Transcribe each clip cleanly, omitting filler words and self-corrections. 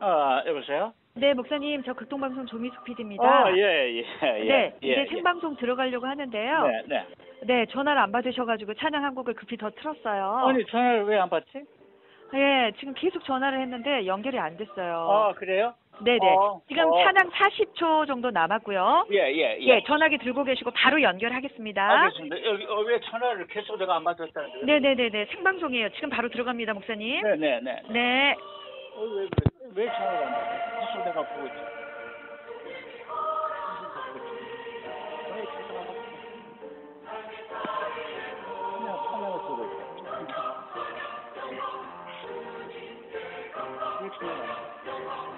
여보세요? 네, 목사님, 저 극동방송 조미숙 어, PD입니다. 예, 예, 네, 이제 예, 예. 생방송 들어가려고 하는데요. 네, 네. 네, 전화를 안 받으셔가지고 찬양 한 곡을 급히 더 틀었어요. 아니, 전화를 왜 안 받지? 예, 지금 계속 전화를 했는데 연결이 안 됐어요. 그래요? 네네. 어, 지금 어, 찬양 40초 정도 남았고요. 예, 예, 예, 예. 전화기 들고 계시고 바로 연결하겠습니다. 알겠습니다. 여기, 왜 전화를 계속 내가 안 받았다는데? 네네네네. 생방송이에요. 지금 바로 들어갑니다, 목사님. 네, 네, 네, 네. 네. 왜 전화를 안 받지? 계속 내가 보고 있지. 왜 계속 안 받지? 그냥 화면을 보고 있어. 왜 전화를 안 받지? 왜 전화를 안 받았다고 그러지?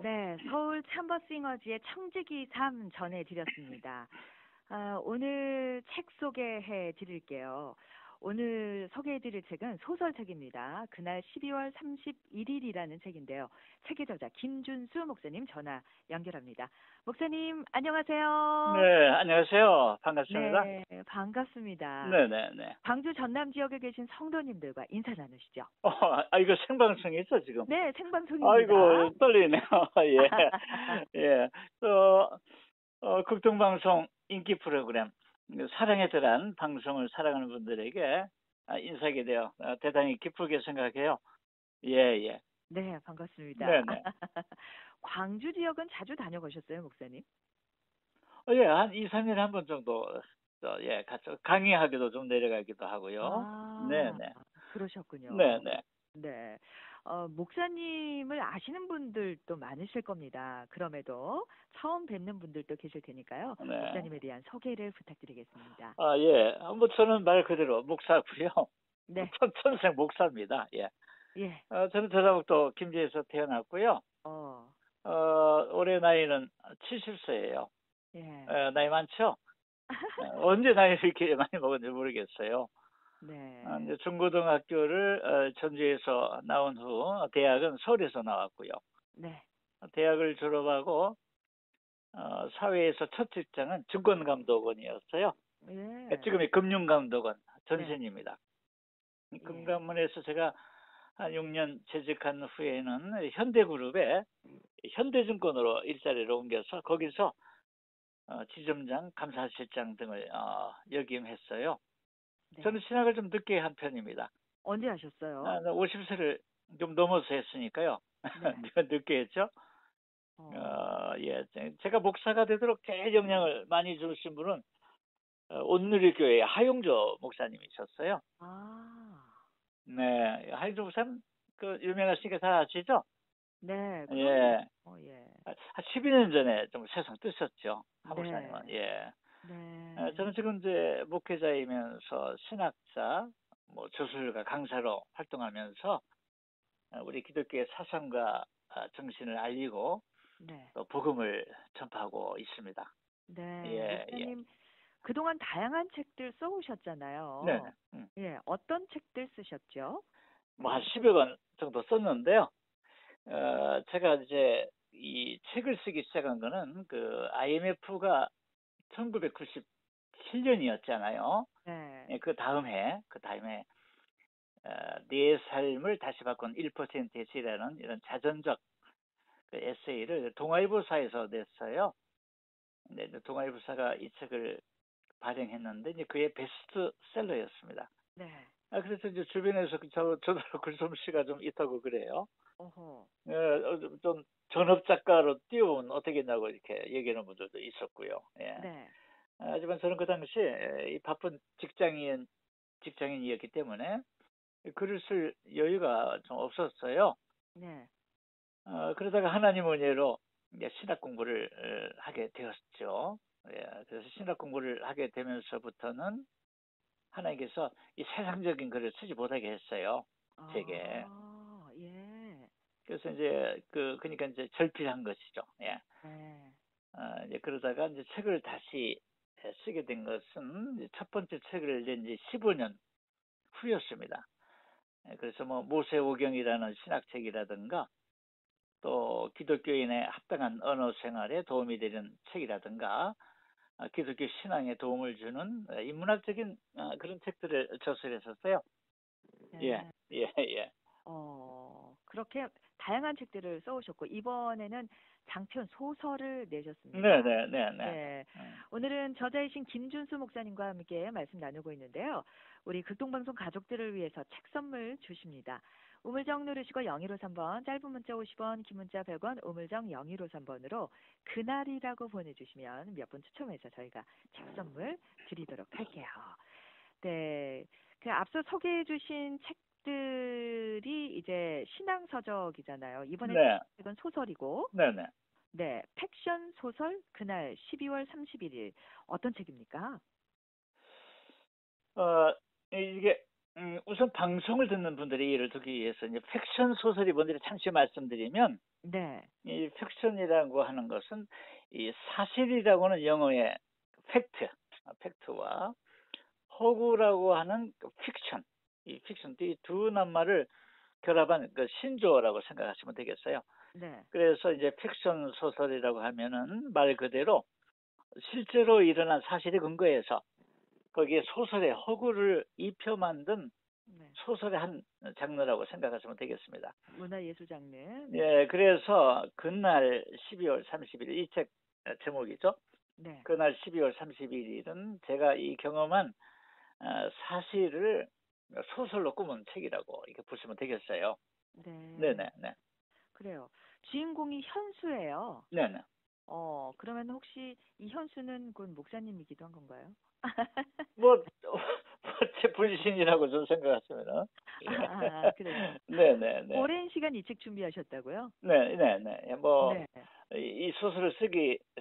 네, 서울 참버싱어즈의 청지기 3 전해드렸습니다. 오늘 책 소개해 드릴게요. 오늘 소개해 드릴 책은 소설책입니다. 그날 12월 31일이라는 책인데요. 책의 저자 김준수 목사님 전화 연결합니다. 목사님, 안녕하세요. 네, 안녕하세요. 반갑습니다. 네, 반갑습니다. 네, 네, 네. 광주 전남 지역에 계신 성도님들과 인사 나누시죠. 이거 생방송이죠, 지금? 네, 생방송입니다. 아이고, 떨리네요. 예, 예. 또, 극동방송 인기 프로그램, 사랑의 대란 방송을 사랑하는 분들에게 인사하게 되어 대단히 기쁘게 생각해요. 예, 예. 네, 반갑습니다. 네네. 광주 지역은 자주 다녀보셨어요, 목사님? 예, 한 2, 3년에 한 번 정도, 예, 같이 강의하기도 좀 내려가기도 하고요. 아, 네네. 그러셨군요. 네네. 네. 목사님을 아시는 분들도 많으실 겁니다. 그럼에도 처음 뵙는 분들도 계실 테니까요. 네. 목사님에 대한 소개를 부탁드리겠습니다. 예. 저는 말 그대로 목사고요. 네, 천생 목사입니다. 예. 예, 저는 전라북도 김제에서 태어났고요. 어, 올해 나이는 70세예요. 예, 나이 많죠? 언제 나이를 이렇게 많이 먹었는지 모르겠어요. 네, 이제 중고등학교를 전주에서 나온 후 대학은 서울에서 나왔고요. 네, 대학을 졸업하고 사회에서 첫 직장은 증권감독원이었어요. 예, 지금의 금융감독원 네, 전신입니다. 예, 금감원에서 제가 한 6년 재직한 후에는 현대그룹에 현대증권으로 일자리를 옮겨서 거기서 지점장, 감사실장 등을 역임했어요. 네. 저는 신학을 좀 늦게 한 편입니다. 언제 하셨어요? 50세를 좀 넘어서 했으니까요. 네, 늦게 했죠. 어, 예, 제가 목사가 되도록 제일 영향을 많이 주신 분은 온누리교회 하용조 목사님이셨어요. 아, 네, 하용조 목사님 그 유명하시니까 다 아시죠? 네, 그럼요. 예, 예. 한 12년 전에 좀 세상 뜨셨죠. 하 목사님은. 네, 예. 네, 저는 지금 이제 목회자이면서 신학자, 뭐 조술가, 강사로 활동하면서 우리 기독교의 사상과 정신을 알리고 네, 또 복음을 전파하고 있습니다. 네. 예, 예. 목사님, 그동안 다양한 책들 네네. 써오셨잖아요. 예, 어떤 책들 쓰셨죠? 뭐 한 10여 권 정도 썼는데요. 제가 이제 이 책을 쓰기 시작한 거는 그 IMF가 1997년이었잖아요. 네, 예, 그 다음에 내 삶을 다시 바꾼 1%의 시라는 이런 자전적 그 에세이를 동아일보사에서 냈어요. 근데 이제 동아일보사가 이 책을 발행했는데 이제 그의 베스트셀러였습니다. 네, 그래서 이제 주변에서 저도 글솜씨가 좀 있다고 그래요. 어허, 좀 전업 작가로 띄우면 어떻겠냐고 이렇게 얘기하는 분들도 있었고요. 예. 네, 하지만 저는 그 당시에 이 바쁜 직장인이었기 때문에 글을 쓸 여유가 좀 없었어요. 네, 그러다가 하나님 은혜로 이제 신학 공부를 하게 되었죠. 예, 그래서 신학 공부를 하게 되면서부터는 하나님께서 이 세상적인 글을 쓰지 못하게 했어요. 제게. 예, 그래서 이제 그러니까 이제 절필한 것이죠. 예. 네, 이제 그러다가 이제 책을 다시 쓰게 된 것은 이제 첫 번째 책을 낸 지 15년 후였습니다. 그래서 뭐 모세오경이라는 신학책이라든가 또 기독교인의 합당한 언어 생활에 도움이 되는 책이라든가 기독교 신앙에 도움을 주는 인문학적인 그런 책들을 저술했었어요. 예, 네. 예, 예. 그렇게 다양한 책들을 써오셨고, 이번에는 장편 소설을 네, 내셨습니다. 네, 네, 네. 네. 오늘은 저자이신 김준수 목사님과 함께 말씀 나누고 있는데요. 우리 극동방송 가족들을 위해서 책 선물 주십니다. 우물정 누르시고 0153번, 짧은 문자 50원, 긴 문자 100원, 우물정 0153번으로 그날이라고 보내주시면 몇 분 추첨해서 저희가 책 선물 드리도록 할게요. 네. 그 앞서 소개해 주신 책들이 이제 신앙 서적이잖아요. 이번에 네, 책은 소설이고, 네, 네. 네. 팩션 소설 그날 12월 31일 어떤 책입니까? 어, 이게 우선 방송을 듣는 분들이 이해를 두기 위해서 이제 팩션 소설이 뭔지 잠시 말씀드리면 네. 이 팩션이라고 하는 것은 이 사실이라고는 영어의 팩트, 팩트와 허구라고 하는 그 픽션, 이 픽션 이 두 낱말을 결합한 그 신조어라고 생각하시면 되겠어요. 네. 그래서 이제 픽션 소설이라고 하면은 말 그대로 실제로 일어난 사실에 근거해서 거기에 소설의 허구를 입혀 만든 네. 소설의 한 장르라고 생각하시면 되겠습니다. 문화예술 장르. 네. 예, 그래서 그날 12월 31일 이 책 제목이죠. 네. 그날 12월 31일은 제가 이 경험한 사실을 소설로 꾸민 책이라고 이렇게 보시면 되겠어요. 네. 네네, 네. 그래요. 주인공이 현수예요. 네네. 그러면 혹시 이 현수는 곧 목사님이기도 한 건가요? 뭐, 제 분신이라고 좀 생각하시면은. 예. 그래요. 네네네. 오랜 시간 이 책 준비하셨다고요? 네네네. 뭐, 네. 이 소설을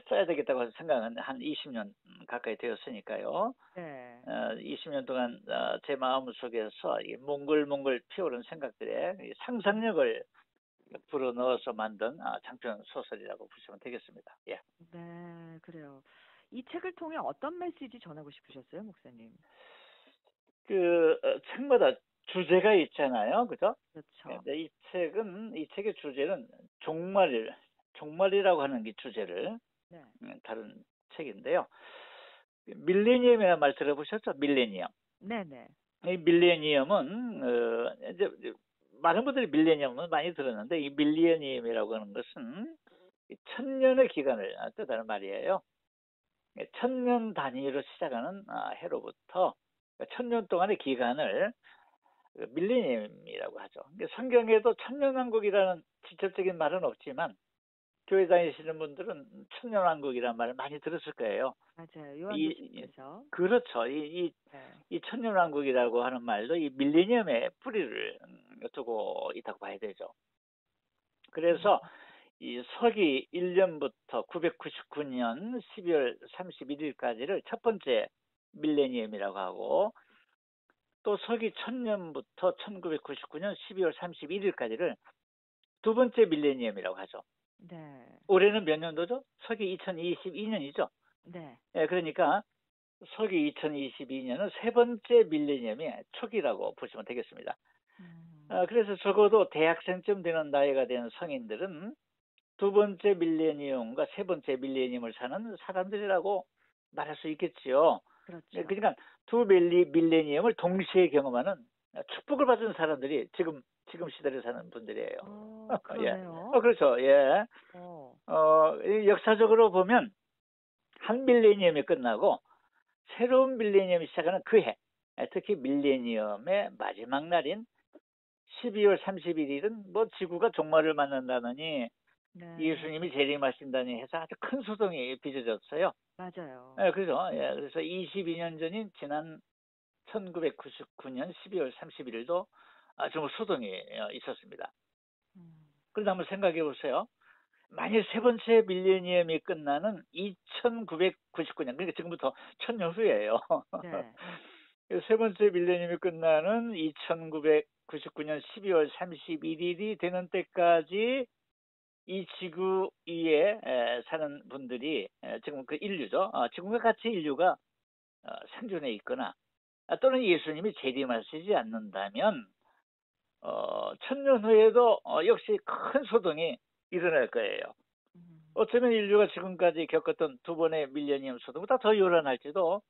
써야 되겠다고 생각은 한 20년 가까이 되었으니까요. 네. 20년 동안 제 마음 속에서 이 몽글몽글 피어오른 생각들에 이 음. 상상력을 불어넣어서 만든 장편 소설이라고 보시면 되겠습니다. 예. 네, 그래요. 이 책을 통해 어떤 메시지 전하고 싶으셨어요, 목사님? 책마다 주제가 있잖아요. 그죠? 그렇죠. 근데 이 책의 주제는 종말이라고 하는 게 주제를 네. 다룬 책인데요. 밀레니엄이라는 말 들어보셨죠? 밀레니엄. 네네. 이 밀레니엄은 이제 많은 분들이 밀레니엄은 많이 들었는데 이 밀레니엄이라고 하는 것은 천년의 기간을 뜻하는 말이에요. 천년 단위로 시작하는 해로부터 천년 동안의 기간을 밀레니엄이라고 하죠. 성경에도 천년왕국이라는 직접적인 말은 없지만 교회 다니시는 분들은 천년왕국이라는 말을 많이 들었을 거예요. 맞아요. 이 요한계시록에서. 그렇죠. 네. 이 천년왕국이라고 하는 말도 이 밀레니엄의 뿌리를 두고 있다고 봐야 되죠. 음. 그래서 이 서기 1년부터 999년 12월 31일까지를 첫 번째 밀레니엄이라고 하고 또 서기 1000년부터 1999년 12월 31일까지를 두 번째 밀레니엄이라고 하죠. 네. 올해는 몇 년도죠? 서기 2022년이죠. 네. 예, 그러니까 서기 2022년은 세 번째 밀레니엄의 초기라고 보시면 되겠습니다. 음. 그래서 적어도 대학생쯤 되는 나이가 된 성인들은 두 번째 밀레니엄과 세 번째 밀레니엄을 사는 사람들이라고 말할 수 있겠지요. 그렇죠. 그러니까 두 밀레니엄을 동시에 경험하는 축복을 받은 사람들이 지금 시대를 사는 분들이에요. 예. 그러네요. 그렇죠. 예. 어. 이 역사적으로 보면 한 밀레니엄이 끝나고 새로운 밀레니엄이 시작하는 그 해, 특히 밀레니엄의 마지막 날인 12월 31일은 뭐 지구가 종말을 맞는다느니 네. 예수님이 재림하신다니 해서 아주 큰 소동이 빚어졌어요. 맞아요. 예, 그래서, 예, 그래서 22년 전인 지난 1999년 12월 31일도 아주 소동이 있었습니다. 음. 그런데 한번 생각해 보세요. 만일 세 번째 밀레니엄이 끝나는 2999년, 그러니까 지금부터 천년 후예요. 네. 세 번째 밀레니엄이 끝나는 2999년 12월 31일이 되는 때까지 이 지구 위에 사는 분들이 지금 그 인류죠. 지금과 같이 인류가 생존해 있거나 또는 예수님이 재림하시지 않는다면 천년 후에도 역시 큰 소동이 일어날 거예요. 음, 어쩌면 인류가 지금까지 겪었던 두 번의 밀레니엄 소동보다 더 요란할지도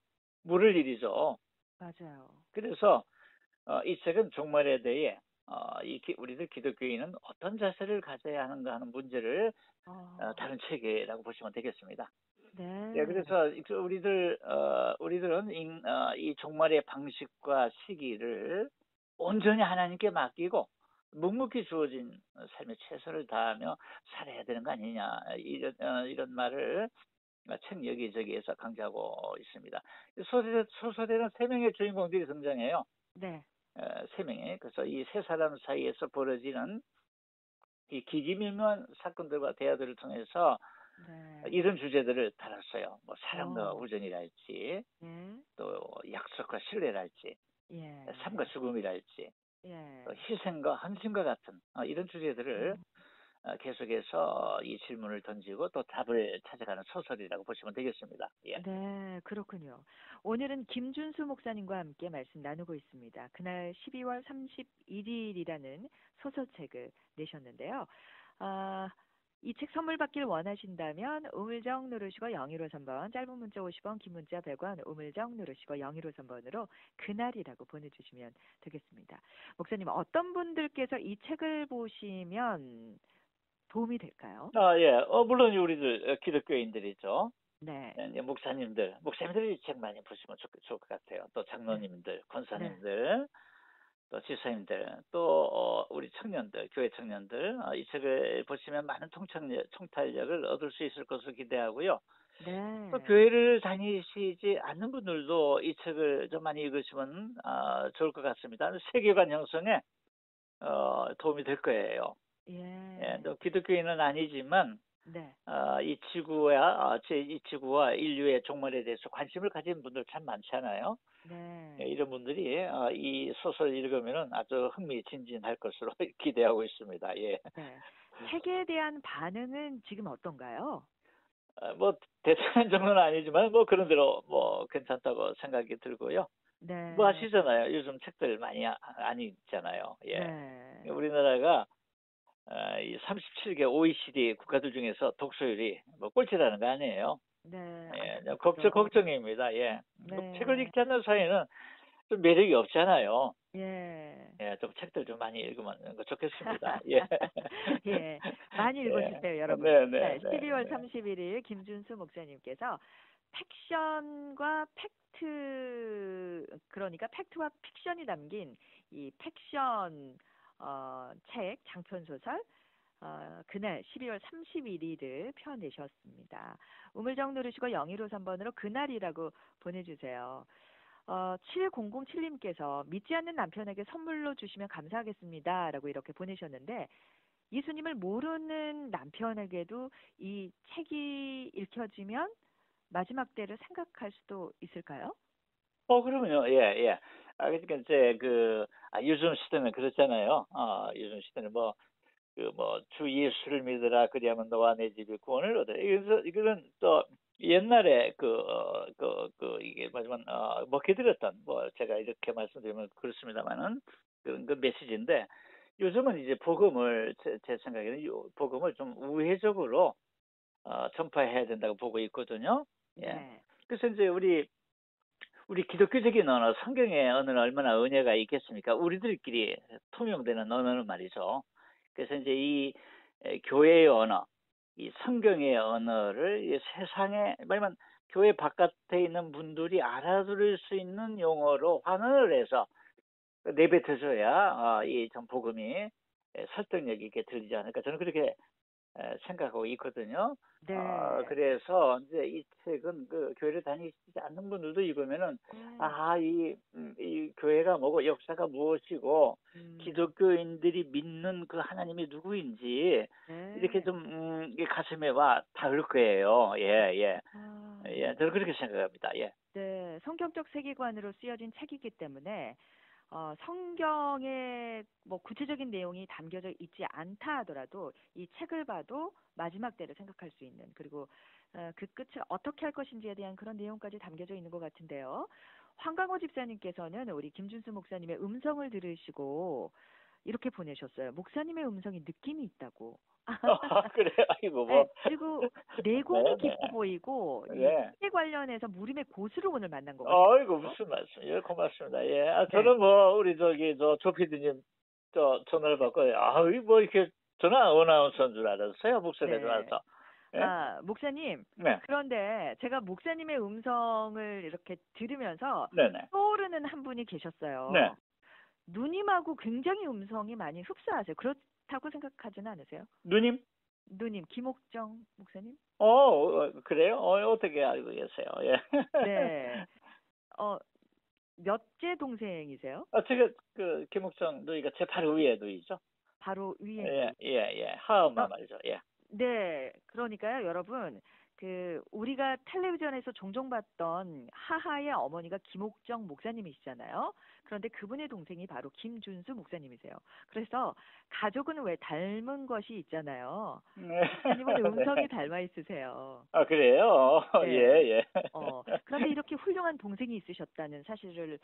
모를 일이죠. 맞아요. 그래서 이 책은 종말에 대해 우리들 기독교인은 어떤 자세를 가져야 하는가 하는 문제를 어, 다룬 책이라고 보시면 되겠습니다. 예, 네. 그래서 우리들은 이 종말의 방식과 시기를 온전히 하나님께 맡기고 묵묵히 주어진 삶에 최선을 다하며 살아야 되는 거 아니냐 이런 말을 책 여기저기에서 강조하고 있습니다. 소설에는 세 명의 주인공들이 등장해요. 네. 세 명이. 그래서 이 세 사람 사이에서 벌어지는 이 기기묘한 사건들과 대화들을 통해서 네. 이런 주제들을 다뤘어요. 뭐 사랑과 어, 우정이랄지, 예. 또 약속과 신뢰랄지, 삶과 예. 죽음이랄지, 또 예. 희생과 헌신과 같은 이런 주제들을 음, 계속해서 이 질문을 던지고 또 답을 찾아가는 소설이라고 보시면 되겠습니다. 예. 네, 그렇군요. 오늘은 김준수 목사님과 함께 말씀 나누고 있습니다. 그날 12월 31일이라는 소설책을 내셨는데요. 아, 이 책 선물 받길 원하신다면 우물정 누르시고 0153번, 짧은 문자 50원, 긴 문자 100원, 우물정 누르시고 0153번으로 그날이라고 보내주시면 되겠습니다. 목사님, 어떤 분들께서 이 책을 보시면 도움이 될까요? 예. 물론 우리들 기독교인들이죠. 네, 예, 이제 목사님들이 이 책 많이 보시면 좋을 것 같아요. 또 네, 장로님들, 네, 권사님들, 또 지사님들, 또 우리 청년들, 교회 청년들 이 책을 보시면 많은 총탄력을 얻을 수 있을 것으로 기대하고요. 또 네. 교회를 다니시지 않는 분들도 이 책을 좀 많이 읽으시면 좋을 것 같습니다. 세계관 형성에 도움이 될 거예요. 예, 예, 또 기독교인은 아니지만 네, 이 지구와 인류의 종말에 대해서 관심을 가진 분들 참 많잖아요. 예, 네, 이런 분들이 이 소설 읽으면은 아주 흥미진진할 것으로 기대하고 있습니다. 예. 네. 책에 대한 반응은 지금 어떤가요? 뭐 대단한 정도는 아니지만 뭐 그런 대로 뭐 괜찮다고 생각이 들고요. 뭐 네, 아시잖아요. 요즘 책들 많이 안 읽잖아요. 예. 네, 우리나라가 이 37개 OECD 국가들 중에서 독서율이 뭐 꼴찌라는 거 아니에요. 네, 예, 안타깝죠. 걱정입니다. 예. 뭐 책을 네, 읽지 않는 사이에는 좀 매력이 없잖아요. 예. 예, 좀 책들 좀 많이 읽으면 좋겠습니다. 예. 예, 많이 예. 읽으십시오, 여러분. 네, 네, 네, 네, 12월 네. 31일 김준수 목사님께서 팩션과 팩트, 그러니까 팩트와 픽션이 담긴 이 팩션 책, 장편 소설 그날 12월 31일을 펴내셨습니다. 우물정 누르시고 0153번으로 그날이라고 보내주세요. 7007님께서 믿지 않는 남편에게 선물로 주시면 감사하겠습니다. 라고 이렇게 보내셨는데, 예수님을 모르는 남편에게도 이 책이 읽혀지면 마지막 때를 생각할 수도 있을까요? 그러면요. 예, 예. 그러니까 이제 요즘 시대는 그렇잖아요. 요즘 시대는 주 예수를 믿으라 그리하면 너와 내 집이 구원을 얻으라. 그래서 이거는 또 옛날에 이게 뭐지만 먹혀 들었던 제가 이렇게 말씀드리면 그렇습니다만은 그 메시지인데 요즘은 이제 제 생각에는 복음을 좀 우회적으로 전파해야 된다고 보고 있거든요. 예. 네, 그래서 이제 우리 기독교적인 언어, 성경의 언어는 얼마나 은혜가 있겠습니까? 우리들끼리 통용되는 언어는 말이죠. 그래서 이제 이 교회의 언어, 이 성경의 언어를 이 세상에, 말하면 교회 바깥에 있는 분들이 알아들을 수 있는 용어로 환원을 해서 내뱉어줘야 이 전 복음이 설득력 있게 들리지 않을까. 저는 그렇게 생각하고 있거든요. 네. 그래서 이제 이 책은 교회를 다니시지 않는 분들도 읽으면은 음, 이 교회가 뭐고 역사가 무엇이고 음, 기독교인들이 믿는 그 하나님이 누구인지 이렇게 네. 좀 이게 가슴에 와 닿을 거예요. 예, 예, 아, 예. 저는 그렇게 생각합니다. 예. 네. 성경적 세계관으로 쓰여진 책이기 때문에 성경에 뭐 구체적인 내용이 담겨져 있지 않다 하더라도 이 책을 봐도 마지막 때를 생각할 수 있는 그리고 그 끝을 어떻게 할 것인지에 대한 그런 내용까지 담겨져 있는 것 같은데요. 황강호 집사님께서는 우리 김준수 목사님의 음성을 들으시고 이렇게 보내셨어요. 목사님의 음성이 느낌이 있다고. 그래요? 아이고, 네, 뭐. 그리고 내공이 네, 깊어 보이고 이 네. 시대 관련해서 물음의 고수를 오늘 만난 것 같아요. 아이고, 무슨 말씀. 예, 고맙습니다. 예. 네, 저는 뭐, 우리 조 PD님, 전화를 받고, 뭐, 이렇게, 저는 아나운서인 줄 알았어요. 목소리에 네. 나와서. 예? 아, 목사님. 네. 그런데 제가 목사님의 음성을 이렇게 들으면서 네네. 떠오르는 한 분이 네. 계셨어요. 누님하고 굉장히 음성이 많이 흡사하세요. 그렇다고 생각하지는 않으세요? 누님? 누님, 김옥정 목사님? 그래요? 어떻게 알고 계세요? 예. 네. 어, 몇째 동생이세요? 제가, 김옥정 누이가 제 바로 위에 누이죠? 바로 위에 예, 누이. 예, 예. 하엄마 어, 말이죠. 예. 네. 그러니까요, 여러분. 우리가 텔레비전에서 종종 봤던 하하의 어머니가 김옥정 목사님이시잖아요. 그런데 그분의 동생이 바로 김준수 목사님이세요. 그래서 가족은 왜 닮은 것이 있잖아요. 네. 목사님은 음성이 네. 닮아 있으세요. 그래요? 예, 네. 예. 그런데 이렇게 훌륭한 동생이 있으셨다는 사실을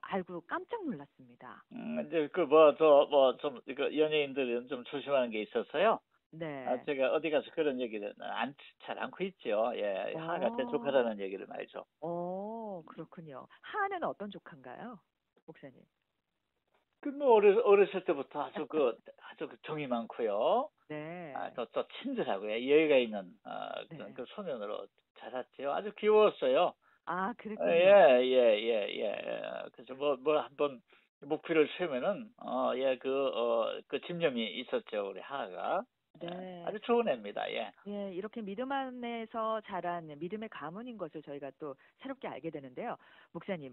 알고 깜짝 놀랐습니다. 이제 좀, 연예인들은 좀 조심하는 게 있어서요. 네. 제가 어디 가서 그런 얘기를 잘 않고 있죠. 예, 하가 제 어, 조카라는 얘기를 말이죠. 그렇군요. 하하는 어떤 조카인가요, 목사님? 뭐, 어렸을 때부터 아주 정이 많고요. 네. 또 친절하고요. 예의가 있는, 그런 네. 그 소년으로 자랐죠. 아주 귀여웠어요. 아, 예, 그랬군요. 예. 그래서 한번 목표를 세우면은, 그 집념이 있었죠. 우리 하하가. 예, 네. 아주 좋은 애입니다. 예. 예, 이렇게 믿음 안에서 자란 믿음의 가문인 것을 저희가 또 새롭게 알게 되는데요.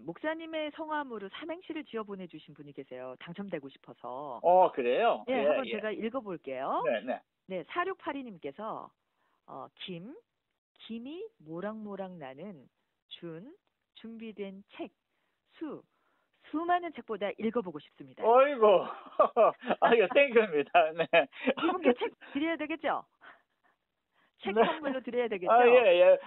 목사님의 성함으로 삼행시를 지어 보내주신 분이 계세요. 당첨되고 싶어서. 그래요? 예, 예, 한번 예. 제가 읽어볼게요. 네, 네. 네, 4682님께서, 김이 모락모락 나는 준비된 책, 수많은 책보다 읽어보고 싶습니다. 어이구. 이거 땡큐입니다. 네. 이분께 책 드려야 되겠죠? 책 네. 선물로 드려야 예, 되겠죠? 예.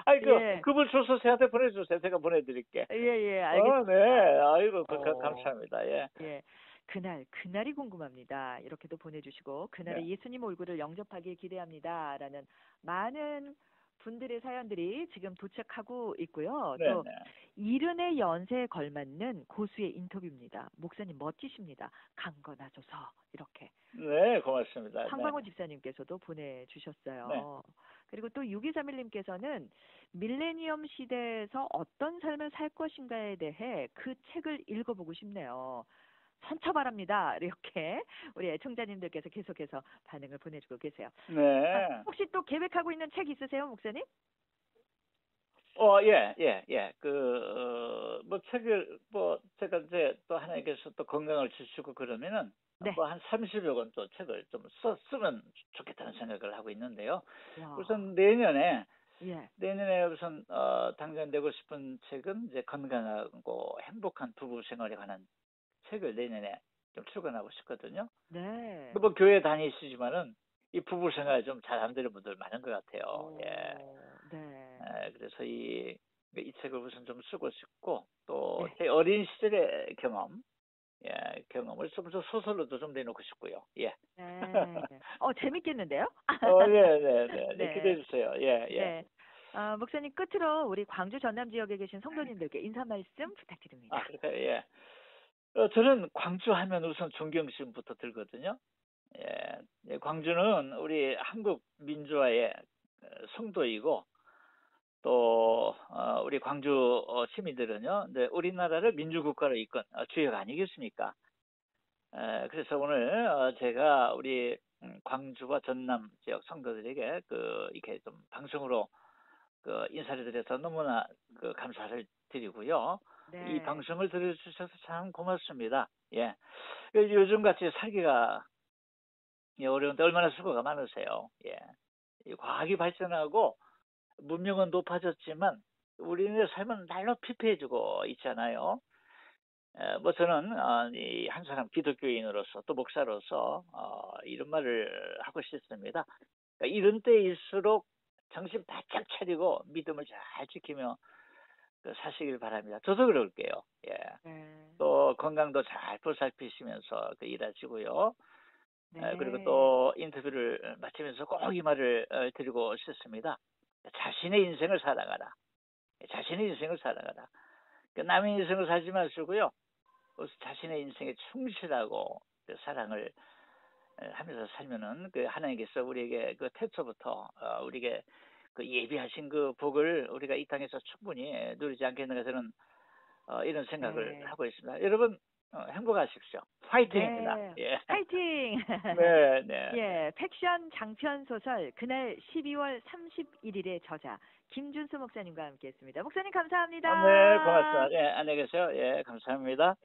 예, 그분 주소 저한테 보내주세요. 제가 보내드릴게. 예, 예, 네. 알겠습니다. 아이고, 어, 감사합니다. 예. 예. 그날이 궁금합니다. 이렇게도 보내주시고, 네. 그날의 예수님 얼굴을 영접하길 기대합니다. 라는 많은 분들의 사연들이 지금 도착하고 있고요. 네, 또, 네. 이른의 연세에 걸맞는 고수의 인터뷰입니다. 목사님 멋지십니다. 강건하소서. 이렇게. 네, 고맙습니다. 네. 황방호 집사님께서도 네. 보내주셨어요. 그리고 또 6231님께서는 밀레니엄 시대에서 어떤 삶을 살 것인가에 대해 그 책을 읽어보고 싶네요. 선처 바랍니다. 이렇게 우리 애청자님들께서 계속해서 반응을 보내주고 계세요. 네. 혹시 또 계획하고 있는 책 있으세요, 목사님? 예. 제가 이제 또 하나님께서 또 건강을 주시고 그러면은, 네. 한 30여 권 또 책을 좀 쓰면 좋겠다는 생각을 하고 있는데요. 와, 우선 예. 내년에 우선, 당선되고 싶은 책은 이제 건강하고 행복한 부부 생활에 관한 책을 내년에 좀 출간하고 싶거든요. 네. 뭐 교회 다니시지만은 이 부부 생활 좀 잘 안 되는 분들 많은 것 같아요. 예. 네. 그래서 이 책을 우선 좀 쓰고 싶고, 또 네. 제 어린 시절의 경험을 좀 소설로도 좀 내놓고 싶고요. 예. 네. 재밌겠는데요? 네, 기대해 네. 주세요. 예, 예. 네. 목사님 끝으로 우리 광주 전남 지역에 계신 성도님들께 인사 말씀 부탁드립니다. 그럴까요? 예. 저는 광주 하면 우선 존경심부터 들거든요. 예. 예, 광주는 우리 한국 민주화의 성도이고, 또 우리 광주 시민들은요, 네, 우리나라를 민주국가로 이끈 주역 아니겠습니까? 그래서 오늘 제가 우리 광주와 전남 지역 성도들에게 이렇게 좀 방송으로 인사를 드려서 너무나 감사를 드리고요. 이 네. 방송을 들어주셔서 참 고맙습니다. 예. 요즘 같이 살기가 어려운데 얼마나 수고가 많으세요. 예. 이 과학이 발전하고 문명은 높아졌지만 우리의 삶은 날로 피폐해지고 있잖아요. 저는 한 사람 기독교인으로서 또 목사로서 이런 말을 하고 싶습니다. 그러니까 이런 때일수록 정신 바짝 차리고 믿음을 잘 지키며 사시길 바랍니다. 저도 그럴게요. 예. 네. 또 건강도 잘 보살피시면서 일하시고요. 그리고 네. 또 인터뷰를 마치면서 꼭 이 말을 드리고 싶습니다. 자신의 인생을 살아가라. 자신의 인생을 살아가라. 남의 인생을 살지 마시고요. 자신의 인생에 충실하고 사랑을 하면서 살면은 하나님께서 우리에게 태초부터 우리에게 예비하신 복을 우리가 이 땅에서 충분히 누리지 않겠는가 저는 이런 생각을 네. 하고 있습니다. 여러분 행복하십시오. 파이팅입니다. 네. 예. 파이팅! 네, 네, 네. 예, 팩션 장편 소설 그날 12월 31일의 저자 김준수 목사님과 함께했습니다. 목사님 네, 고맙습니다. 감사합니다. 예, 안녕히 계세요. 예, 감사합니다.